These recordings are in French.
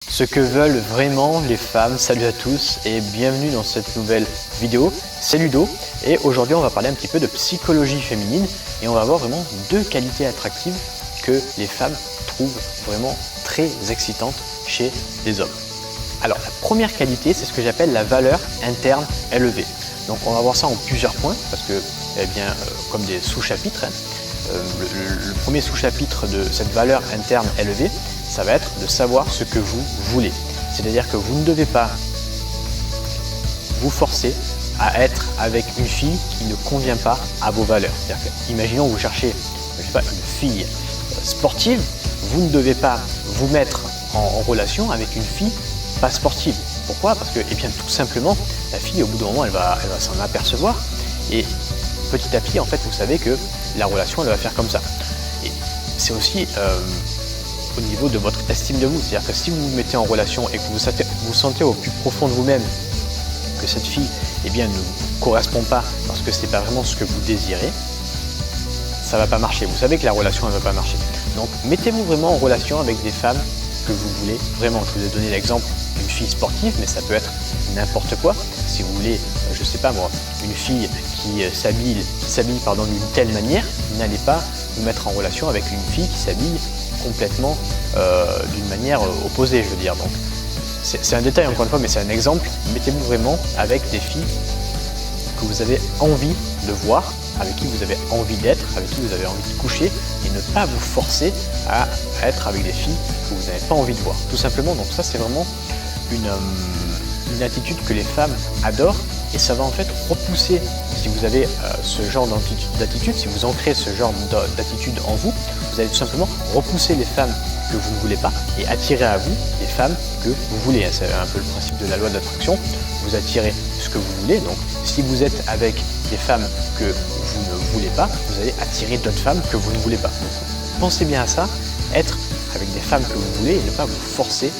Ce que veulent vraiment les femmes. Salut à tous et bienvenue dans cette nouvelle vidéo. C'est Ludo et aujourd'hui on va parler un petit peu de psychologie féminine et on va voir vraiment deux qualités attractives que les femmes trouvent vraiment très excitantes chez les hommes. Alors la première qualité, c'est ce que j'appelle la valeur interne élevée. Donc on va voir ça en plusieurs points parce que comme des sous-chapitres. Le premier sous-chapitre de cette valeur interne élevée, ça va être de savoir ce que vous voulez. C'est-à-dire que vous ne devez pas vous forcer à être avec une fille qui ne convient pas à vos valeurs. Imaginons que vous cherchez une fille sportive, vous ne devez pas vous mettre en relation avec une fille pas sportive. Pourquoi? Parce que tout simplement, la fille au bout d'un moment, elle va s'en apercevoir et petit à petit, en fait, vous savez que la relation, elle va faire comme ça. Et c'est aussi au niveau de votre estime de vous. C'est-à-dire que si vous vous mettez en relation et que vous sentez au plus profond de vous-même que cette fille ne vous correspond pas parce que ce n'est pas vraiment ce que vous désirez, ça ne va pas marcher. Vous savez que la relation, elle ne va pas marcher. Donc, mettez-vous vraiment en relation avec des femmes que vous voulez. Vraiment, je vous ai donné l'exemple d'une fille sportive, mais ça peut être n'importe quoi. Si vous voulez, je ne sais pas moi, une fille qui s'habille d'une telle manière, n'allez pas vous mettre en relation avec une fille qui s'habille complètement d'une manière opposée, je veux dire. Donc, c'est un détail encore une fois, mais c'est un exemple. Mettez-vous vraiment avec des filles que vous avez envie de voir, avec qui vous avez envie d'être, avec qui vous avez envie de coucher, et ne pas vous forcer à être avec des filles que vous n'avez pas envie de voir, tout simplement. Donc ça, c'est vraiment une attitude que les femmes adorent, et ça va en fait repousser, si vous avez ce genre d'attitude, si vous ancrez ce genre d'attitude en vous, vous allez tout simplement repousser les femmes que vous ne voulez pas et attirer à vous les femmes que vous voulez. C'est un peu le principe de la loi d'attraction. Vous attirez ce que vous voulez. Donc si vous êtes avec des femmes que vous ne voulez pas, vous allez attirer d'autres femmes que vous ne voulez pas. Donc, pensez bien à ça, être avec des femmes que vous voulez et ne pas vous forcer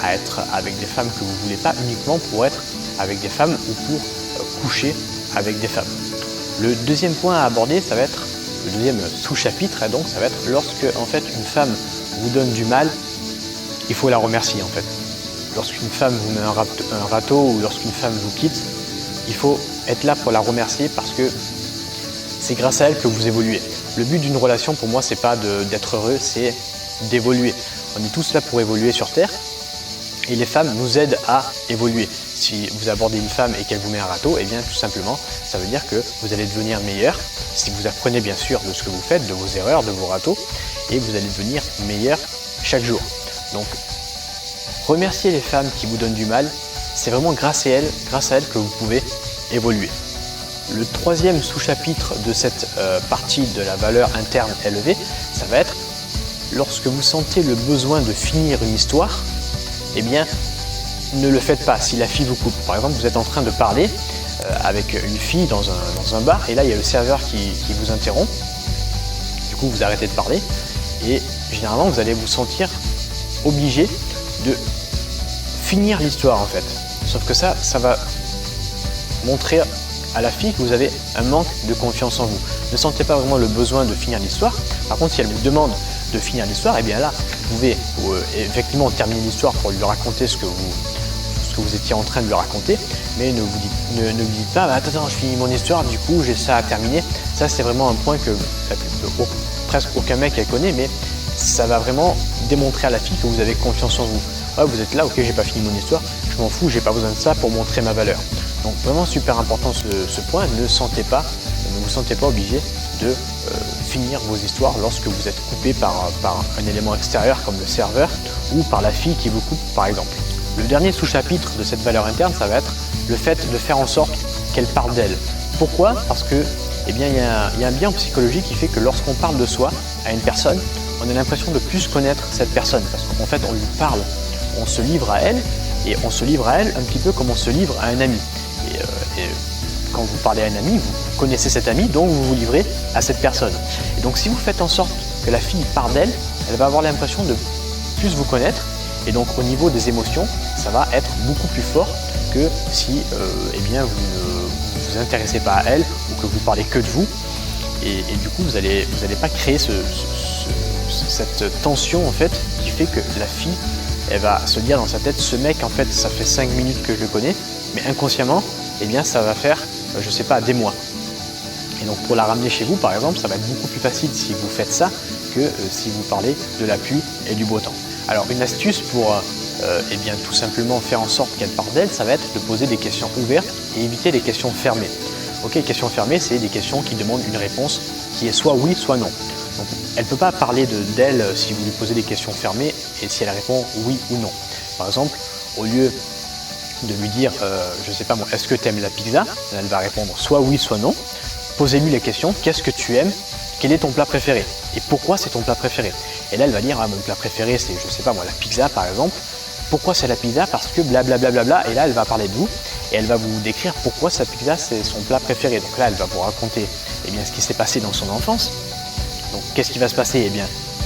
à être avec des femmes que vous ne voulez pas uniquement pour être avec des femmes ou pour coucher avec des femmes. Le deuxième point à aborder, ça va être le deuxième sous-chapitre, et donc ça va être lorsque en fait une femme vous donne du mal, il faut la remercier en fait. Lorsqu'une femme vous met un râteau ou lorsqu'une femme vous quitte, il faut être là pour la remercier parce que c'est grâce à elle que vous évoluez. Le but d'une relation pour moi, c'est pas d'être heureux, c'est d'évoluer. On est tous là pour évoluer sur Terre et les femmes nous aident à évoluer. Si vous abordez une femme et qu'elle vous met un râteau, tout simplement, ça veut dire que vous allez devenir meilleur si vous apprenez bien sûr de ce que vous faites, de vos erreurs, de vos râteaux, et vous allez devenir meilleur chaque jour. Donc, remerciez les femmes qui vous donnent du mal, c'est vraiment grâce à elles que vous pouvez évoluer. Le troisième sous-chapitre de cette partie de la valeur interne élevée, ça va être lorsque vous sentez le besoin de finir une histoire, ne le faites pas si la fille vous coupe. Par exemple, vous êtes en train de parler avec une fille dans un bar et là il y a le serveur qui vous interrompt. Du coup, vous arrêtez de parler et généralement vous allez vous sentir obligé de finir l'histoire en fait. Sauf que ça va montrer à la fille que vous avez un manque de confiance en vous. Ne sentez pas vraiment le besoin de finir l'histoire. Par contre, si elle vous demande de finir l'histoire, là, vous pouvez effectivement terminer l'histoire pour lui raconter ce que vous étiez en train de lui raconter, mais ne vous dites pas attends, je finis mon histoire, du coup j'ai ça à terminer. Ça, c'est vraiment un point que presque aucun mec connaît, mais ça va vraiment démontrer à la fille que vous avez confiance en vous. Ouais, vous êtes là, ok, j'ai pas fini mon histoire, je m'en fous, j'ai pas besoin de ça pour montrer ma valeur. Donc vraiment super important ce point, ne vous sentez pas obligé de finir vos histoires lorsque vous êtes coupé par un élément extérieur comme le serveur ou par la fille qui vous coupe par exemple. Le dernier sous-chapitre de cette valeur interne, ça va être le fait de faire en sorte qu'elle parle d'elle. Pourquoi? Parce que il y a un biais en psychologie qui fait que lorsqu'on parle de soi à une personne, on a l'impression de plus connaître cette personne parce qu'en fait on lui parle, on se livre à elle et on se livre à elle un petit peu comme on se livre à un ami. Et quand vous parlez à un ami, vous connaissez cet ami, donc vous vous livrez à cette personne. Et donc si vous faites en sorte que la fille parle d'elle, elle va avoir l'impression de plus vous connaître. Et donc au niveau des émotions, ça va être beaucoup plus fort que si vous ne vous intéressez pas à elle ou que vous parlez que de vous. Et du coup, vous allez pas créer cette tension en fait qui fait que la fille elle va se dire dans sa tête, ce mec en fait ça fait 5 minutes que je le connais, mais inconsciemment, eh bien ça va faire, je sais pas, des mois. Et donc pour la ramener chez vous par exemple, ça va être beaucoup plus facile si vous faites ça que si vous parlez de la pluie et du beau temps. Alors une astuce pour eh bien tout simplement faire en sorte qu'elle parle d'elle, ça va être de poser des questions ouvertes et éviter les questions fermées. Ok, les questions fermées, c'est des questions qui demandent une réponse qui est soit oui, soit non. Donc, elle ne peut pas parler d'elle si vous lui posez des questions fermées et si elle répond oui ou non. Par exemple, au lieu de lui dire, je ne sais pas moi, est-ce que tu aimes la pizza? Elle va répondre soit oui, soit non. Posez-lui la question, qu'est-ce que tu aimes? Quel est ton plat préféré? Et pourquoi c'est ton plat préféré? Et là, elle va dire, ah, mon plat préféré, c'est, je ne sais pas moi, la pizza par exemple. Pourquoi c'est la pizza? Parce que blablabla. Et là, elle va parler de vous et elle va vous décrire pourquoi sa pizza, c'est son plat préféré. Donc là, elle va vous raconter eh bien, ce qui s'est passé dans son enfance. Donc, qu'est-ce qui va se passer? Eh bien,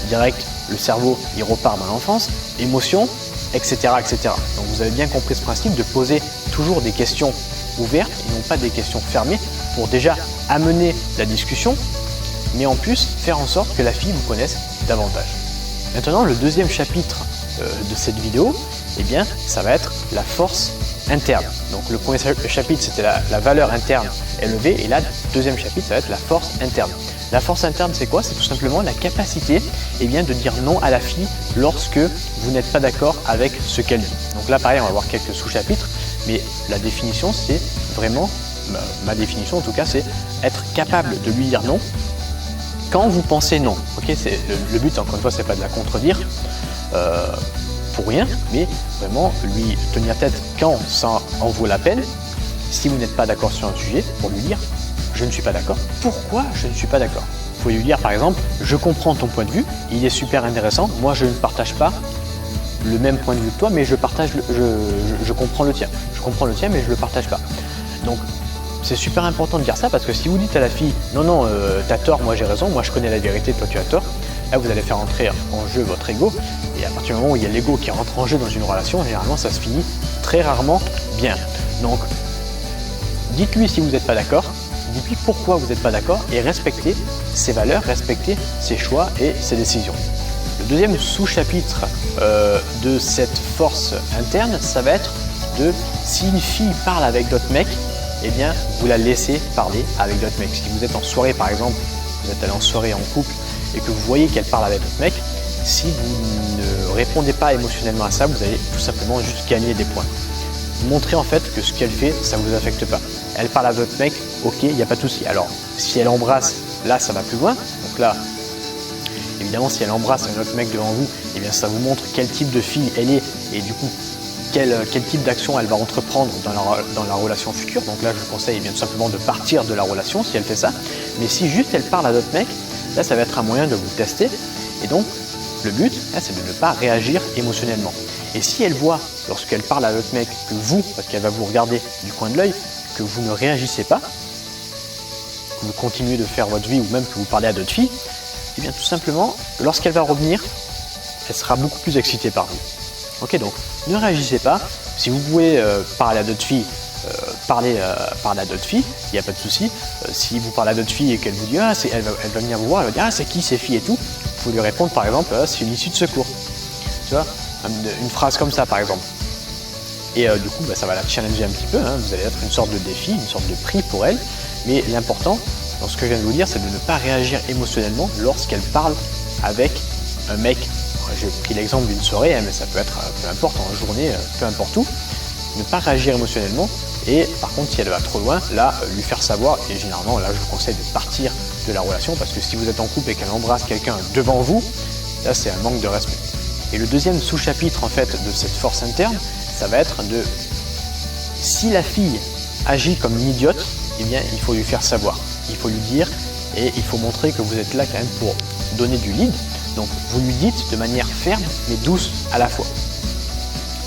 direct, le cerveau, il repart dans l'enfance, émotions, etc., etc. Donc, vous avez bien compris ce principe de poser toujours des questions ouvertes et non pas des questions fermées pour déjà amener la discussion, mais en plus, faire en sorte que la fille vous connaisse davantage. Maintenant, le deuxième chapitre de cette vidéo, eh bien, ça va être la force interne. Donc, le premier chapitre, c'était la valeur interne élevée, et là, le deuxième chapitre, ça va être la force interne. La force interne, c'est quoi? C'est tout simplement la capacité eh bien, de dire non à la fille lorsque vous n'êtes pas d'accord avec ce qu'elle dit. Donc là, pareil, on va voir quelques sous-chapitres, mais la définition, c'est vraiment, ma définition en tout cas, c'est être capable de lui dire non quand vous pensez non. Okay, c'est le but, encore une fois, c'est pas de la contredire pour rien, mais vraiment lui tenir tête quand ça en vaut la peine. Si vous n'êtes pas d'accord sur un sujet, pour lui dire je ne suis pas d'accord. Pourquoi je ne suis pas d'accord? Vous pouvez lui dire par exemple, je comprends ton point de vue, il est super intéressant, moi je ne partage pas le même point de vue que toi, mais je comprends le tien. Je comprends le tien, mais je ne le partage pas. Donc c'est super important de dire ça, parce que si vous dites à la fille non, t'as tort, moi j'ai raison, moi je connais la vérité, toi tu as tort, là vous allez faire entrer en jeu votre ego, et à partir du moment où il y a l'ego qui rentre en jeu dans une relation, généralement ça se finit très rarement bien. Donc dites-lui si vous n'êtes pas d'accord, dites-lui pourquoi vous n'êtes pas d'accord, et respectez ses valeurs, respectez ses choix et ses décisions. Le deuxième sous-chapitre de cette force interne, ça va être de, si une fille parle avec d'autres mecs, eh bien, vous la laissez parler avec d'autres mecs. Si vous êtes en soirée, par exemple, vous êtes allé en soirée en couple et que vous voyez qu'elle parle avec d'autres mecs, si vous ne répondez pas émotionnellement à ça, vous allez tout simplement juste gagner des points. Montrez en fait que ce qu'elle fait, ça ne vous affecte pas. Elle parle à votre mec, ok, il n'y a pas de souci. Alors, si elle embrasse, là, ça va plus loin. Donc là, évidemment, si elle embrasse un autre mec devant vous, eh bien, ça vous montre quel type de fille elle est et du coup, quel type d'action elle va entreprendre dans la relation future. Donc là, je vous conseille bien tout simplement de partir de la relation si elle fait ça. Mais si juste elle parle à d'autres mecs, là, ça va être un moyen de vous tester. Et donc, le but, c'est de ne pas réagir émotionnellement. Et si elle voit, lorsqu'elle parle à d'autres mecs, que vous, parce qu'elle va vous regarder du coin de l'œil, que vous ne réagissez pas, que vous continuez de faire votre vie ou même que vous parlez à d'autres filles, et bien tout simplement, lorsqu'elle va revenir, elle sera beaucoup plus excitée par vous. Ok, donc ne réagissez pas. Si vous pouvez parler à d'autres filles, parler à d'autres filles, il n'y a pas de souci. Si vous parlez à d'autres filles et qu'elle vous dit elle va venir vous voir, elle va dire c'est qui ces filles et tout, vous pouvez lui répondre par exemple c'est une issue de secours. Tu vois, une phrase comme ça par exemple. Et du coup ça va la challenger un petit peu, hein. Vous allez être une sorte de défi, une sorte de prix pour elle. Mais l'important dans ce que je viens de vous dire, c'est de ne pas réagir émotionnellement lorsqu'elle parle avec un mec. J'ai pris l'exemple d'une soirée, mais ça peut être peu importe, en journée, peu importe où. Ne pas réagir émotionnellement, et par contre si elle va trop loin, là lui faire savoir, et généralement là je vous conseille de partir de la relation, parce que si vous êtes en couple et qu'elle embrasse quelqu'un devant vous, là c'est un manque de respect. Et le deuxième sous-chapitre en fait de cette force interne, ça va être de, si la fille agit comme une idiote, eh bien il faut lui faire savoir, il faut lui dire, et il faut montrer que vous êtes là quand même pour donner du lead. Donc vous lui dites de manière ferme mais douce à la fois.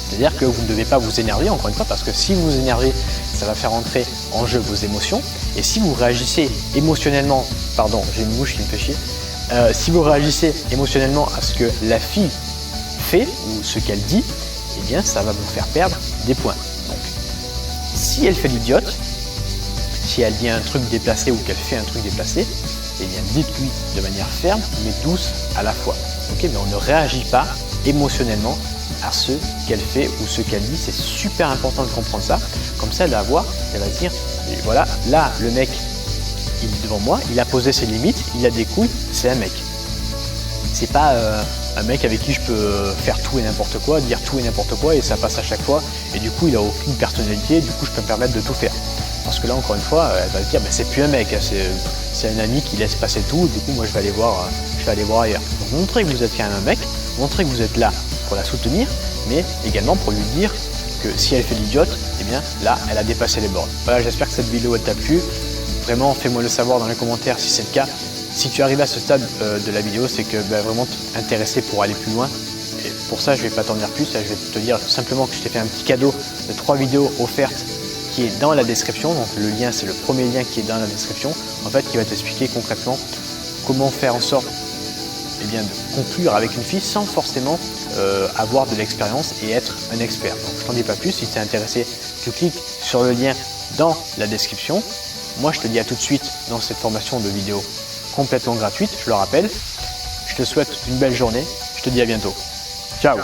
C'est-à-dire que vous ne devez pas vous énerver, encore une fois, parce que si vous vous énervez, ça va faire entrer en jeu vos émotions. Et si vous réagissez émotionnellement, pardon, j'ai une mouche qui me fait chier, si vous réagissez émotionnellement à ce que la fille fait ou ce qu'elle dit, eh bien ça va vous faire perdre des points. Donc si elle fait l'idiote, si elle dit un truc déplacé ou qu'elle fait un truc déplacé, eh bien dites-lui de manière ferme mais douce à la fois. Okay, mais on ne réagit pas émotionnellement à ce qu'elle fait ou ce qu'elle dit. C'est super important de comprendre ça. Comme ça, elle va voir, elle va se dire, et voilà, là, le mec, il est devant moi, il a posé ses limites, il a des couilles, c'est un mec. C'est pas un mec avec qui je peux faire tout et n'importe quoi, dire tout et n'importe quoi et ça passe à chaque fois. Et du coup, il a aucune personnalité, du coup, je peux me permettre de tout faire. Parce que là, encore une fois, elle va se dire, c'est plus un mec, c'est un ami qui laisse passer tout, du coup, moi, je vais aller voir ailleurs. Donc, montrez que vous êtes quand même un mec, montrez que vous êtes là pour la soutenir, mais également pour lui dire que si elle fait l'idiote, eh bien, là, elle a dépassé les bornes. Voilà, j'espère que cette vidéo, elle t'a plu. Vraiment, fais-moi le savoir dans les commentaires si c'est le cas. Si tu arrives à ce stade de la vidéo, c'est que vraiment tu es intéressé pour aller plus loin. Et pour ça, je ne vais pas t'en dire plus. Je vais te dire simplement que je t'ai fait un petit cadeau de 3 vidéos offertes qui est dans la description. Donc le lien, c'est le premier lien qui est dans la description. En fait, qui va t'expliquer concrètement comment faire en sorte de conclure avec une fille sans forcément avoir de l'expérience et être un expert. Donc je t'en dis pas plus. Si tu es intéressé, tu cliques sur le lien dans la description. Moi, je te dis à tout de suite dans cette formation de vidéo complètement gratuite, je le rappelle. Je te souhaite une belle journée. Je te dis à bientôt. Ciao!